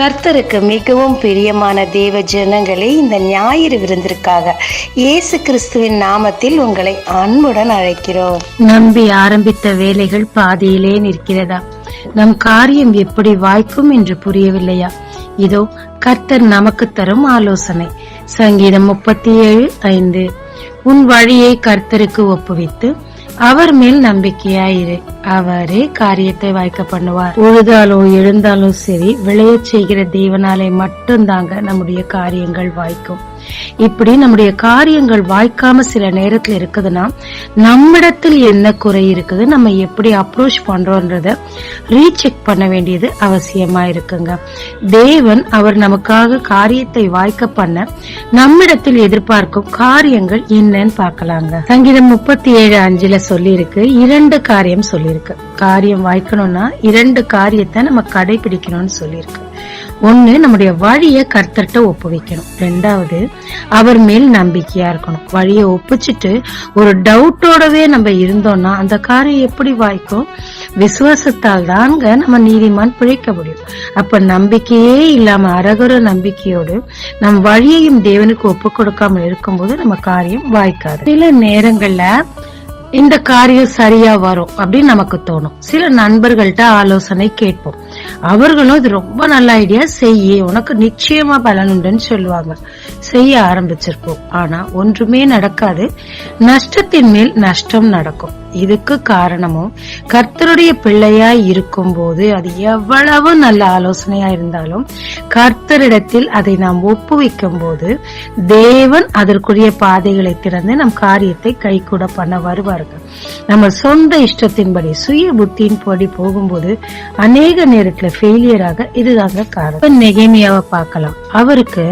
கர்த்தருக்கு மிகவும் பிரியமான தேவ ஜனங்களே, இந்த ஞாயிறு விருந்திற்காக இயேசு கிறிஸ்துவின் நாமத்தில் உங்களை அன்புடன் அழைக்கிறோம். நம்பி ஆரம்பித்த வேலைகள் பாதியிலே நிற்கிறதா? நம் காரியம் எப்படி வாய்க்கும் என்று புரியவில்லையா? இதோ கர்த்தர் நமக்கு தரும் ஆலோசனை. சங்கீதம் 37:5. உன் வழியை கர்த்தருக்கு ஒப்புவித்து அவர் மேல் நம்பிக்கையாயிரு, அவரே காரியத்தை வாய்க்க பண்ணுவார். உழுதாலோ எழுந்தாலோ சரி, விளையச் செய்கிற தேவனாலே மட்டும்தாங்க நம்முடைய காரியங்கள் வாய்க்கும். இப்படி நம்முடைய காரியங்கள் வாய்க்காம சில நேரத்துல இருக்குதுன்னா, நம்மிடத்தில் என்ன குறை இருக்குது, நம்ம எப்படி அப்ரோச் பண்றோம்ன்றத ரீசெக் பண்ண வேண்டியது அவசியமா இருக்குங்க. தேவன் அவர் நமக்காக காரியத்தை வாய்க்க பண்ண நம்மிடத்தில் எதிர்பார்க்கும் காரியங்கள் என்னன்னு பாக்கலாங்க. சங்கீதம் 37:5 சொல்லி இருக்கு, 2 காரியம் சொல்லியிருக்கு. காரியம் வாய்க்கணும்னா 2 காரியத்தை நம்ம கடைபிடிக்கணும்னு சொல்லியிருக்கு. ஒண்ணு, நம்முடைய வழிய கர்த்தர்ட்ட ஒப்புவிக்கணும். 2வது, அவர் மேல் நம்பிக்கையா இருக்கணும். வழிய ஒப்புச்சிட்டு ஒரு டவுட்டோடவே நம்ம இருந்தோம்னா அந்த காரியம் எப்படி வாய்க்கும்? விசுவாசத்தால் தாங்க நம்ம நீதிமான் பிழைக்க முடியும். அப்ப நம்பிக்கையே இல்லாம அரகுர நம்பிக்கையோடு நம் வழியையும் தேவனுக்கு ஒப்பு கொடுக்காமல் இருக்கும்போது நம்ம காரியம் வாய்க்காது. சில நேரங்கள்ல இந்த காரியம் சரியா வரும் அப்படின்னு நமக்கு தோணும். சில நண்பர்கள்ட்ட ஆலோசனை கேட்போம். அவர்களும் இது ரொம்ப நல்ல ஐடியா, செய்ய, உனக்கு நிச்சயமா பலன் உண்டுன்னு சொல்லுவாங்க. செய்ய ஆரம்பிச்சிருப்போம். ஆனா ஒன்றுமே நடக்காது. நஷ்டத்தின் மேல் நஷ்டம் நடக்கும். இதுக்கு காரணமும் கர்த்தருடைய பிள்ளையாய் இருக்கும் போது அது எவ்வளவு நல்ல ஆலோசனையா இருந்தாலும் கர்த்தரிடத்தில் அதை நாம் ஒப்புவிக்கும் போது தேவன் அதற்குரிய பாதைகளை திறந்து நம் காரியத்தை கைகூட பண்ண வருவார்கள். நம்ம சொந்த இஷ்டத்தின்படி சுய புத்தியின் படி போகும்போது அநேக நேரத்துல ஃபெயிலியராக இதுதாங்க காரணம். நெகேமியாவை பார்க்கலாம். அவருக்கு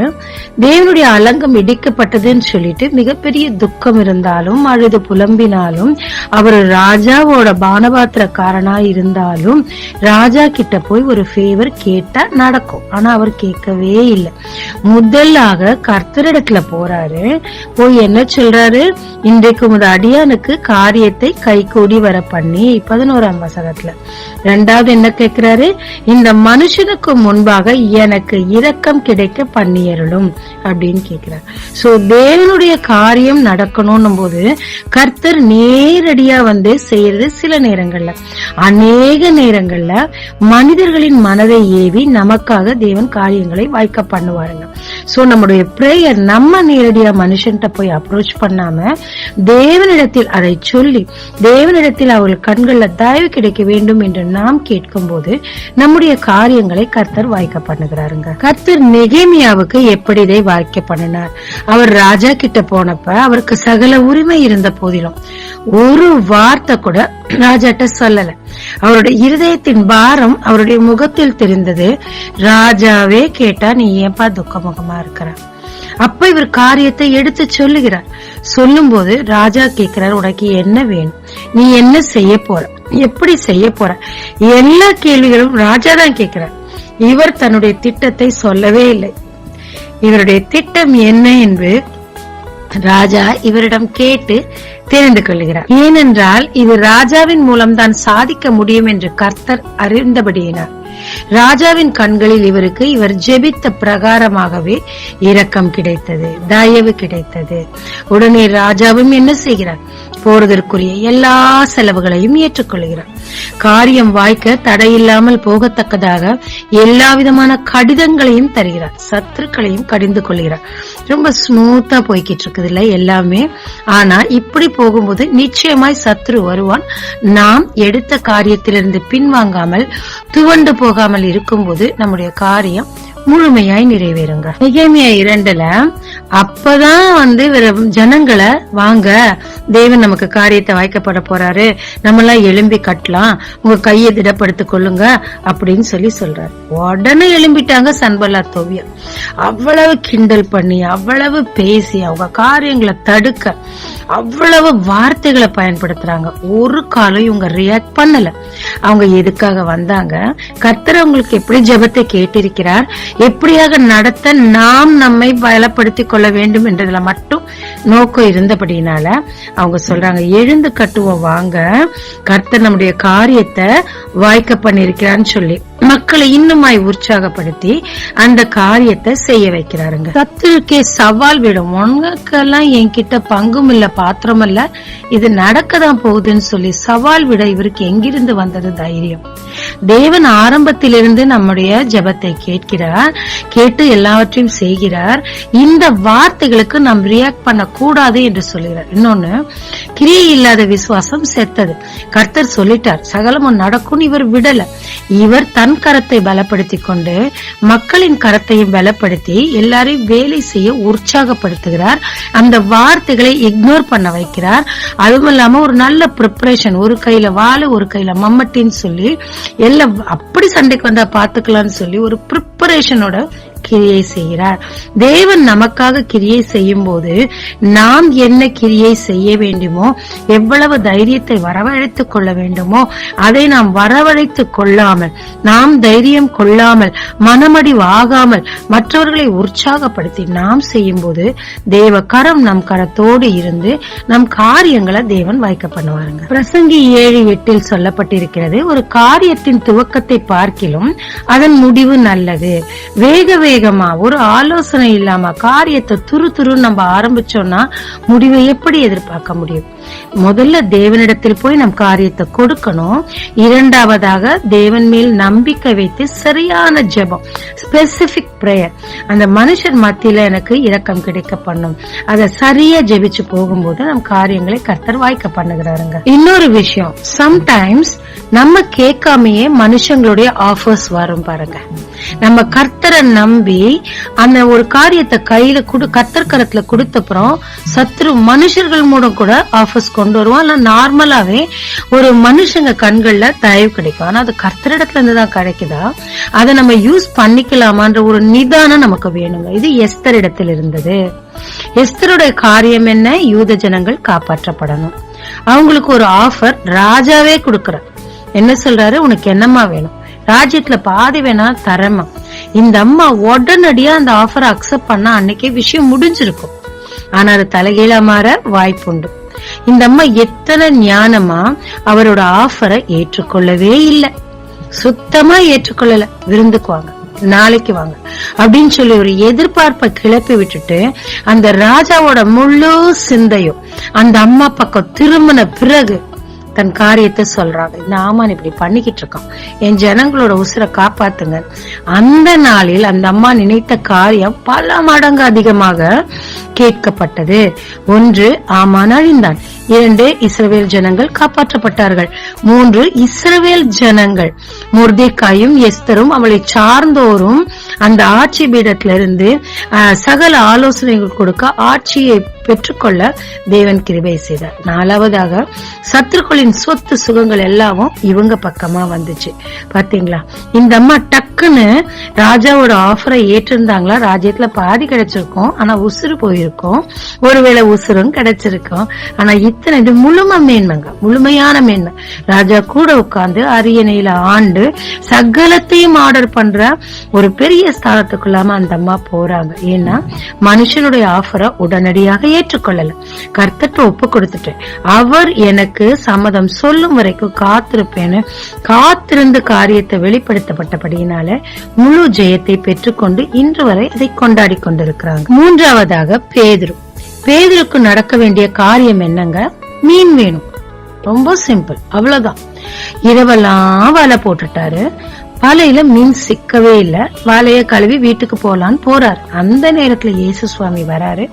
தேவனுடைய அலங்கம் இடிக்கப்பட்டதுன்னு சொல்லிட்டு மிகப்பெரிய துக்கம் இருந்தாலும் அழுது புலம்பினாலும் அவர் ராஜாவோட பானபாத்திரக்காரனா இருந்தாலும் ராஜா கிட்ட போய் ஒரு ஃபேவர் கேட்டா நடக்கும். ஆனா அவர் கேட்கவே இல்லை. முதலாக கர்த்தரிடத்துல போறாரு. போய் என்ன சொல்றாரு? இன்றைக்கு உமது அடியானுக்கு காரியத்தை கைகூடி வர பண்ணி 11ஆம் வசனத்துல. 2வது என்ன கேட்கிறாரு? இந்த மனுஷனுக்கு முன்பாக எனக்கு இரக்கம் கிடைக்க பண்ணியருளும் அப்படின்னு கேட்கிறார். சோ தேவனுடைய காரியம் நடக்கணும் போது கர்த்தர் நேரடியா வந்து செய்யறது சில நேரங்கள்ல, அநேக நேரங்கள்ல மனிதர்களின் மனதை ஏவி நமக்காக தேவன் காரியங்களை வாய்க்க பண்ணுவாருங்க. சோ நம்முடைய பிரேயர் நம்ம நேரடியா மனுஷன்ட்ட போய் அப்ரோச் பண்ணாம தேவனிடத்தில் அதை சொல்லி தேவனிடத்தில் அவர்கள் கண்கள்ல தயவு கிடைக்க வேண்டும் என்று நாம் கேட்கும் போது நம்முடைய காரியங்களை கர்த்தர் வாய்க்க பண்ணுகிறாருங்க. கர்த்தர் நெகேமியாவுக்கு எப்படி இதை வாய்க்க பண்ணினார்? அவர் ராஜா கிட்ட போனப்ப அவருக்கு சகல உரிமை இருந்த போதிலும் ஒரு வார்த்தை கூட ராஜாட்ட சொல்லல. அவருடைய இருதயத்தின் பாரம் அவருடைய முகத்தில் தெரிந்தது. ராஜாவே கேட்டா, நீ ஏன்பா துக்கமுகமா இருக்கிற? அப்ப இவர் காரியத்தை எடுத்து சொல்லுகிறார். சொல்லும் போது ராஜா கேட்கிறார், உனக்கு என்ன வேணும்? நீ என்ன செய்ய போற? எப்படி செய்ய போற? எல்லா கேள்விகளும் ராஜா தான் கேட்கிறார். இவர் தன்னுடைய திட்டத்தை சொல்லவே இல்லை. இவருடைய திட்டம் என்ன என்று ராஜா இவரிடம் கேட்டு தெரிந்து கொள்கிறார். ஏனென்றால் இது ராஜாவின் மூலம் தான் சாதிக்க முடியும் என்று கர்த்தர் அறிந்தபடியினார். ராஜாவின் கண்களில் இவருக்கு இவர் ஜெபித்த பிரகாரமாகவே இரக்கம் கிடைத்தது, தயவு கிடைத்தது. உடனே ராஜாவும் என்ன செய்கிறார்? போறதற்குரிய எல்லா செலவுகளையும் ஏற்றுக்கொள்கிறார். காரியம் வாய்க்க தடையில்லாமல் போகத்தக்கதாக எல்லா விதமான கடிதங்களையும் தருகிறார். சத்துருக்களையும் கடிந்து கொள்கிறார். ரொம்ப ஸ்மூத்தா போய்கிட்டு இருக்குது இல்ல எல்லாமே. ஆனா இப்படி போகும்போது நிச்சயமாய் சத்துரு வருவான். நாம் எடுத்த காரியத்திலிருந்து பின்வாங்காமல் துவண்டு போகாமல் இருக்கும்போது நம்முடைய காரியம் முழுமையாய் நிறைவேறுங்க. நெகேமியா 2ல அப்பதான் வந்து ஜனங்களை, வாங்க தேவன் நமக்கு காரியத்தை வாய்க்கப்பட போறாரு, நம்மளாம் எழும்பி கட்டலாம், உங்க கையை திடப்படுத்திக் கொள்ளுங்க அப்படின்னு சொல்லி சொல்றாரு. உடனே எழும்பிட்டாங்க சன்பல்லாத் தோபியா. அவ்வளவு கிண்டல் பண்ணி, அவ்வளவு பேசி, அவங்க காரியங்களை தடுக்க அவ்வளவு வார்த்தைகளை பயன்படுத்துறாங்க. ஒரு காலம் இவங்க ரியாக்ட் பண்ணல. அவங்க எதுக்காக வந்தாங்க? கர்த்தர் அவங்களுக்கு எப்படி ஜெபத்தை கேட்டிருக்கிறார், எப்படியாக நடத்த நாம் நம்மை பலப்படுத்திக் கொள்ள வேண்டும் என்றதுல மட்டும் நோக்கம் இருந்தபடினால அவங்க சொல்றாங்க, எழுந்து கட்டுவோம், வாங்க கர்த்தர் நம்முடைய காரியத்தை வாய்க்க பண்ணிருக்கிறான்னு சொல்லி மக்களை இன்னுமாய் உற்சாகப்படுத்தி அந்த காரியத்தை செய்ய வைக்கிறாருங்க. சத்துருக்கே சவால் விடும், உனக்கெல்லாம் என்கிட்ட பங்கும் இல்ல பாத்திரம் இல்ல, இது நடக்கதான் போகுதுன்னு சொல்லி சவால் விட இவருக்கு எங்கிருந்து வந்தது தைரியம்? தேவன் ஆரம்பத்திலிருந்து நம்முடைய ஜெபத்தை கேட்கிறார், கேட்டு எல்லாவற்றையும் செய்கிறார். இந்த வார்த்தைகளுக்கு நாம் ரியாக்ட் பண்ண கூடாது என்று சொல்கிறார். இன்னொன்னு, கிரியை இல்லாத விசுவாசம் செத்தது. கர்த்தர் சொல்லிட்டார், சகலமும் நடக்கும். இவர் விடல. இவர் தன் கரத்தை பலப்படுத்தி கொண்டு மக்களின் கரத்தையும் பலப்படுத்தி எல்லாரையும் வேலை செய்ய உற்சாகப்படுத்துகிறார். அந்த வார்த்தைகளை இக்னோர் பண்ண வைக்கிறார். அதுவும் இல்லாம ஒரு நல்ல ப்ரிப்பரேஷன், ஒரு கையில வாழை ஒரு கையில மம்மட்டின்னு சொல்லி எல்லாம் அப்படி சண்டைக்கு வந்தா பாத்துக்கலாம்னு சொல்லி ஒரு ப்ரிப்பரேஷனோட கிரியை செய்கிறார். தேவன் நமக்காக கிரியை செய்யும் போது நாம் என்ன கிரியை செய்ய வேண்டுமோ, எவ்வளவு தைரியத்தை வரவழைத்துக் கொள்ள வேண்டுமோ அதை நாம் வரவழைத்துக் கொள்ளாமல், நாம் தைரியம் கொள்ளாமல், மனமடிவாகாமல் மற்றவர்களை உற்சாகப்படுத்தி நாம் செய்யும் போது தேவ கரம் நம் கரத்தோடு இருந்து நம் காரியங்களை தேவன் வாய்க்க பண்ணுவாருங்க. பிரசங்கி 7:8 சொல்லப்பட்டிருக்கிறது, ஒரு காரியத்தின் துவக்கத்தை பார்க்கிலும் அதன் முடிவு நல்லது. வேக வேகமா ஒரு ஆலோசனை இல்லாம காரியத்தை துரு நம்ம ஆரம்பிச்சோம்னா முடிவை எப்படி எதிர்பார்க்க முடியும்? முதல்ல தேவனிடத்தில் போய் நம் காரியத்தை கொடுக்கணும். இரண்டாவதாக தேவன் மேல் நம்பிக்கை வைத்து சரியான ஜெபம், ஸ்பெசிபிக் பிரேயர், அந்த மனுஷர் மத்தியில எனக்கு இரக்கம் கிடைக்க பண்ணும். அதை சரியா ஜெபிச்சு போகும்போது நம் காரியங்களை கர்த்தர் வாய்க்க பண்ணுகிறாருங்க. இன்னொரு விஷயம், சம்டைம்ஸ் நம்ம கேட்காமையே மனுஷங்களுடைய ஆஃபர்ஸ் வரும் பாருங்க. நம்ம கர்த்தரை நம்பி அந்த ஒரு காரியத்தை கையில கர்த்தர் கரத்துல கொடுத்தப்புறம் சத்ரு மனுஷர்கள் மூலம் கூட ஆஃபர்ஸ் கொண்டு வருவோம். ஆனா நார்மலாவே ஒரு மனுஷங்க கண்கள்ல தயவு கிடைக்கும். ஆனா அது கர்த்தரிடத்துல இருந்துதான் கிடைக்குதா, அதை நம்ம யூஸ் பண்ணிக்கலாமான்ற ஒரு நிதானம் நமக்கு வேணுங்க. இது எஸ்தர் இடத்தில் இருந்தது. எஸ்தருடைய காரியம் என்ன? யூத ஜனங்கள் காப்பாற்றப்படணும். அவங்களுக்கு ஒரு ஆஃபர் ராஜாவே கொடுக்கிறார். என்ன சொல்றாரு? உனக்கு என்னமா வேணும்? ராஜ்யத்துல பாதி வேணா தரமா. இந்த அம்மா உடனடியா அந்த ஆஃபரை அக்செப்ட் பண்ணா அன்னைக்கே விஷயம் முடிஞ்சிருக்கும். ஆனா அது தலைகீழா மாற வாய்ப்புண்டு. இந்த அம்மா எத்தனை ஞானமா அவரோட ஆஃபரை ஏற்றுக்கொள்ளவே இல்லை, சுத்தமா ஏற்றுக்கொள்ளல. விருந்துக்கு வாங்க, நாளைக்கு வாங்க அப்படின்னு சொல்லி ஒரு எதிர்பார்ப்பை கிளப்பி விட்டுட்டு அந்த ராஜாவோட முழு சிந்தையும் அந்த அம்மா பக்கம் திரும்பின பிறகு தன் காரியத்தை சொல்றாங்க. இந்த ஆமான் இப்படி பண்ணிக்கிட்டு இருக்கான், என் ஜனங்களோட உசுரை காப்பாத்துங்க. அந்த நாளில் அந்த அம்மா நினைத்த காரியம் பல மடங்கு அதிகமாக கேட்கப்பட்டது. 1, ஆமான் அழிந்தான். 2, இஸ்ரவேல் ஜனங்கள் காப்பாற்றப்பட்டார்கள். 3, இஸ்ரவேல் ஜனங்கள் மொர்தெக்காயும் எஸ்தரும் அவளை சார்ந்தோரும் அந்த ஆட்சி பீடத்திலிருந்து சகல ஆலோசனைகள் கொடுக்க ஆட்சியை பெற்றுக்கொள்ள தேவன் கிருபை செய்தார். 4வதாக சத்துருக்களின் சொத்து சுகங்கள் எல்லாமும் இவங்க பக்கமா வந்துச்சு. பாத்தீங்களா? இந்த அம்மா டக்குன்னு ராஜாவோட ஆஃபரை ஏற்றிருந்தாங்களா, ராஜ்யத்துல பாதி கிடைச்சிருக்கும், ஆனா உசுறு போயிருக்கும். ஒருவேளை உசுரும் கிடைச்சிருக்கும். ஆனா இத்தனை இது முழுமை மேன்மைங்க, முழுமையான மேன்மை. ராஜா கூட உட்கார்ந்து அரியணையில ஆண்டு சகலத்தையும் ஆர்டர் பண்ற ஒரு பெரிய ஸ்தானத்துக்குள்ளாம அந்த அம்மா போறாங்க. ஏன்னா மனுஷனுடைய ஆஃபரை உடனடியாக ஏற்றுக்கொள்ளல. கர்த்தர்ட்ட ஒப்பு கொடுத்துட்டேன், அவர் எனக்கு சம்மதம் சொல்லும் வரைக்கும் காத்திருப்பேன்னு காத்திருந்து காரியத்தை வெளிப்படுத்தப்பட்டபடியினால முழு ஜெயத்தை பெற்றுக்கொண்டு இன்று வரை அதை கொண்டாடி கொண்டிருக்கிறாங்க. 3வதாக பேதுருக்கு நடக்க வேண்டிய காரியம் என்னங்க? மீன் வேணும். ரொம்ப சிம்பிள், அவ்வளவுதான். இரவெல்லாம் வலை போட்டுட்டாரு, வலையில மீன் சிக்கவே இல்ல. வலைய கழுவி வீட்டுக்கு போலான்னு போறாரு. அந்த நேரத்துல இயேசு சுவாமி வராரு.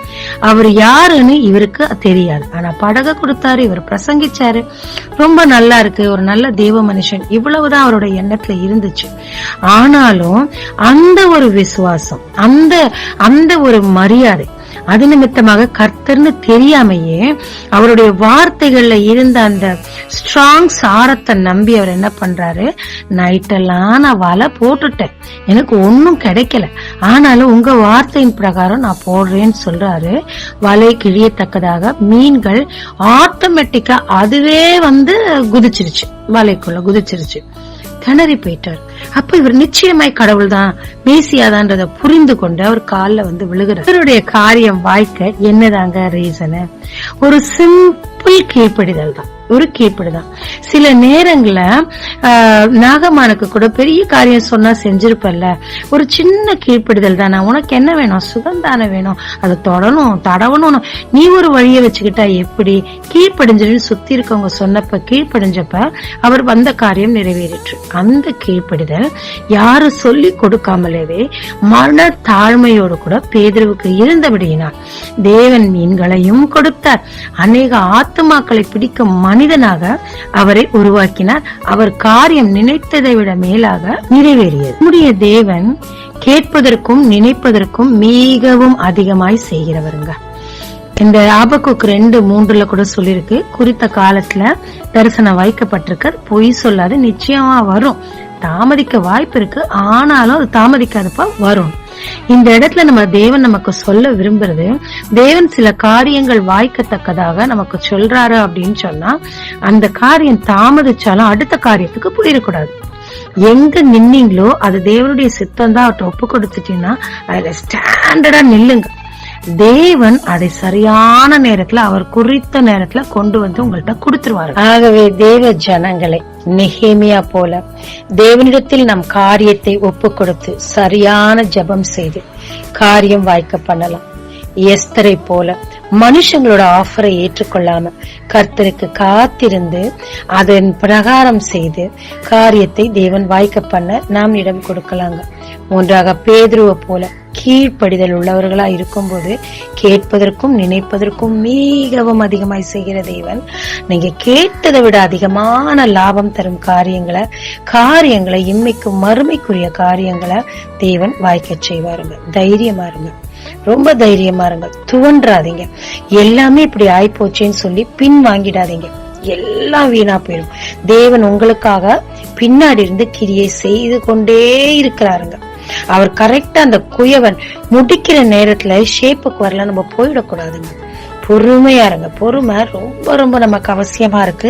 அவர் யாருன்னு இவருக்கு தெரியாது. ஆனா படக கொடுத்தாரு, இவர் பிரசங்கிச்சாரு. ரொம்ப நல்லா இருக்கு, ஒரு நல்ல தேவ மனுஷன், இவ்வளவுதான் அவரோட எண்ணத்துல இருந்துச்சு. ஆனாலும் அந்த ஒரு விசுவாசம், அந்த ஒரு மரியாதை, அது நிமித்தமாக கர்த்தர்னு தெரியாமையே அவருடைய வார்த்தைகள்ல இருந்த அந்த ஸ்ட்ராங் சாரத்தை நம்பி அவர் என்ன பண்றாரு? நைட்டெல்லாம் நான் வலை போட்டுட்டேன், எனக்கு ஒன்னும் கிடைக்கல, ஆனாலும் உங்க வார்த்தையின் பிரகாரம் நான் போடுறேன்னு சொல்றாரு. வலை கிழியத்தக்கதாக மீன்கள் ஆட்டோமேட்டிக்கா அதுவே குதிச்சிருச்சு, வலைக்குள்ள குதிச்சிருச்சு. திணறி போயிட்டார். அப்ப இவர் நிச்சயமாய் கடவுள் தான், மேசியாதான்றத புரிந்து கொண்டு அவர் காலில் விழுகிறார். இவருடைய காரியம் வாய்க்க என்னதாங்க ரீசன்? ஒரு சிம்பிள் கீழ்ப்படிதல் தான். ஒரு கீழ்ப்படிதான். சில நேரங்கள நாகமானுக்கு கூட பெரிய காரியம் சொன்னா செஞ்சிருப்பல்ல, ஒரு சின்ன கீழ்ப்படிதல் தானே. உனக்கு என்ன வேணும்? சுகம் தானே வேணும், அதை தொடணும் தடவணும், நீ ஒரு வழியை வச்சுக்கிட்டா எப்படி? கீழ்ப்படிஞ்சு சுத்தி இருக்கவங்க சொன்னப்ப கீழ்ப்படிஞ்சப்ப அவர் வந்த காரியம் நிறைவேறிற்று. அந்த கீழ்ப்படிதல் யாரு சொல்லி கொடுக்காமலேவே மன தாழ்மையோடு கூட பேதுருவுக்கு இருந்தபடியினார் தேவன் மீன்களையும் கொடுத்தார். அநேக ஆத்துமாக்களை பிடிக்கும் மனிதனாக அவரை உருவாக்கினார். அவர் காரியம் நினைத்ததை விட மேலாக நிறைவேறியது. நம்முடைய தேவன் கேட்பதற்கும் நினைப்பதற்கும் மிகவும் அதிகமாய் செய்கிறவருங்க. இந்த ஆபக்குக் 2:3 கூட சொல்லிருக்கு, குறித்த காலத்துல தரிசனம் வைக்கப்பட்டிருக்க, பொய் சொல்லாது, நிச்சயமா வரும். தாமதிக்க வாய்ப்பு இருக்கு, ஆனாலும் அது தாமதிக்காதப்ப வரும். இந்த இடத்துல நம்ம தேவன் நமக்கு சொல்ல விரும்புறது, தேவன் சில காரியங்கள் வாய்க்கத்தக்கதாக நமக்கு சொல்றாரு அப்படின்னு சொன்னா அந்த காரியம் தாமதிச்சாலும் அடுத்த காரியத்துக்கு போயிடக்கூடாது. எங்க நின்னீங்களோ அது தேவனுடைய சித்தம் தான், அவர்கிட்ட ஒப்பு கொடுத்துட்டீங்கன்னா அதுல ஸ்டாண்டர்டா நில்லுங்க. தேவன் அதை சரியான நேரத்துல, அவர் குறித்த நேரத்துல கொண்டு வந்து உங்கள்கிட்ட கொடுத்துருவாரு. ஆகவே தேவ ஜனங்களை நெகேமியா போல தேவனிடத்தில் நம் காரியத்தை ஒப்பு கொடுத்து சரியான ஜெபம் செய்து காரியம் வாய்க்க பண்ணலாம். எஸ்தரை போல மனுஷங்களோட ஆஃபரை ஏற்றுக்கொள்ளாம கர்த்தருக்கு காத்திருந்து அதன் பிரகாரம் செய்து காரியத்தை தேவன் வாய்க்க பண்ண நாம் இடம் கொடுக்கலாங்க. மூன்றாக பேதுருவை போல கீழ்ப்படிதல் உள்ளவர்களா இருக்கும் போது கேட்பதற்கும் நினைப்பதற்கும் மிகவும் அதிகமாய் செய்கிற தேவன், நீங்க கேட்டதை விட அதிகமான லாபம் தரும் காரியங்களை இம்மைக்கும் மறுமைக்குரிய காரியங்களை தேவன் வாய்க்க செய்வாருங்க. தைரியமா இருங்க, ரொம்ப தைரியமா இருங்க, துவன்றாதீங்க. எல்லாமே இப்படி ஆயிப்போச்சேன்னு சொல்லி பின் வாங்கிடாதீங்க, எல்லாம் வீணா போயிடும். தேவன் உங்களுக்காக பின்னாடி இருந்து கிரியை செய்து கொண்டே இருக்கிறாருங்க. அவர் கரெக்டா அந்த குயவன் முடிக்கிற நேரத்துல ஷேப்புக்கு வரல, நம்ம போயிடக்கூடாதுங்க. பொறுமையா இருங்க. பொறுமை ரொம்ப ரொம்ப நமக்கு அவசியமா இருக்கு.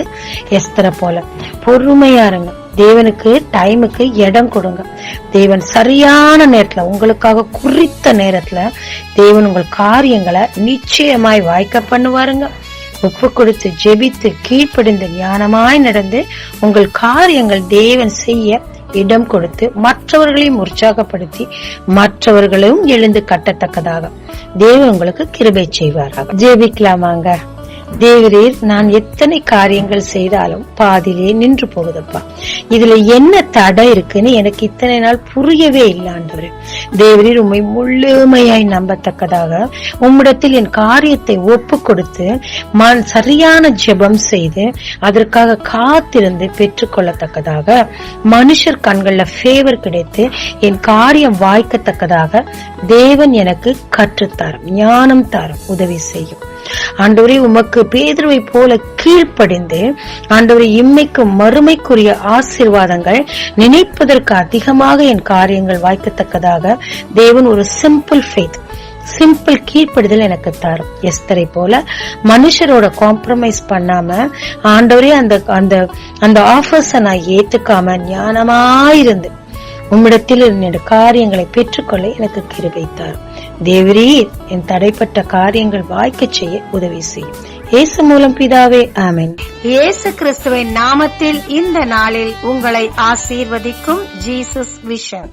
எஸ்தரை போல பொறுமையா இருங்க. தேவனுக்கு டைமுக்கு இடம் கொடுங்க. தேவன் சரியான நேரத்துல, உங்களுக்காக குறித்த நேரத்துல தேவன் உங்கள் காரியங்களை நிச்சயமாய் வாய்க்க பண்ணுவாருங்க. ஒப்பு கொடுத்து ஜெபித்து கீழ்ப்படிந்து ஞானமாய் நடந்து உங்கள் காரியங்கள் தேவன் செய்ய இடம் கொடுத்து மற்றவர்களையும் உற்சாகப்படுத்தி மற்றவர்களும் எழுந்து கட்டத்தக்கதாக தேவன் உங்களுக்கு கிருபை செய்வாராக. ஜெபிக்கலாமாங்க. தேவரீர், நான் எத்தனை காரியங்கள் செய்தாலும் பாதியிலே நின்று போகுதப்பா. இதுல என்ன தடை இருக்குன்னு எனக்கு இத்தனை நாள் புரியவே இல்லை ஆண்டவரே. தேவரீர், உம்மை முழுமையாய் நம்பத்தக்கதாக உம்மிடத்தில் என் காரியத்தை ஒப்பு கொடுத்து சரியான ஜெபம் செய்து அதற்காக காத்திருந்து பெற்றுக்கொள்ளத்தக்கதாக மனுஷர் கண்கள்ல ஃபேவர் கிடைத்து என் காரியம் வாய்க்கத்தக்கதாக தேவன் எனக்கு கற்றுத்தாரும், ஞானம் தாரும், உதவி செய்யும். ஆண்டவரே, உமக்கு பேதுருவை போல கீழ்ப்படிந்து ஆண்டவரே இம்மைக்கும் மறுமைக்குரிய ஆசீர்வாதங்கள் நினைப்பதற்கு அதிகமாக என் காரியங்கள் வாய்க்கத்தக்கதாக தேவன் ஒரு சிம்பிள் கீழ்ப்படிதல் எனக்கு தாரும். எஸ்தரை போல மனுஷரோட காம்ப்ரமைஸ் பண்ணாம ஆண்டவரே அந்த ஆஃபர்ஸ நான் ஏத்துக்காம ஞானமாயிருந்து உம்மிடத்தில் என்னோட காரியங்களை பெற்றுக்கொள்ள எனக்கு கிருபை தாரும். தேவரீர், என் தடைப்பட்ட காரியங்கள் வாய்க்க செய்ய உதவி செய்யும். இயேசு மூலம் பிதாவே, ஆமென். இயேசு கிறிஸ்துவின் நாமத்தில் இந்த நாளில் உங்களை ஆசீர்வதிக்கும் ஜீசஸ் விஷன்.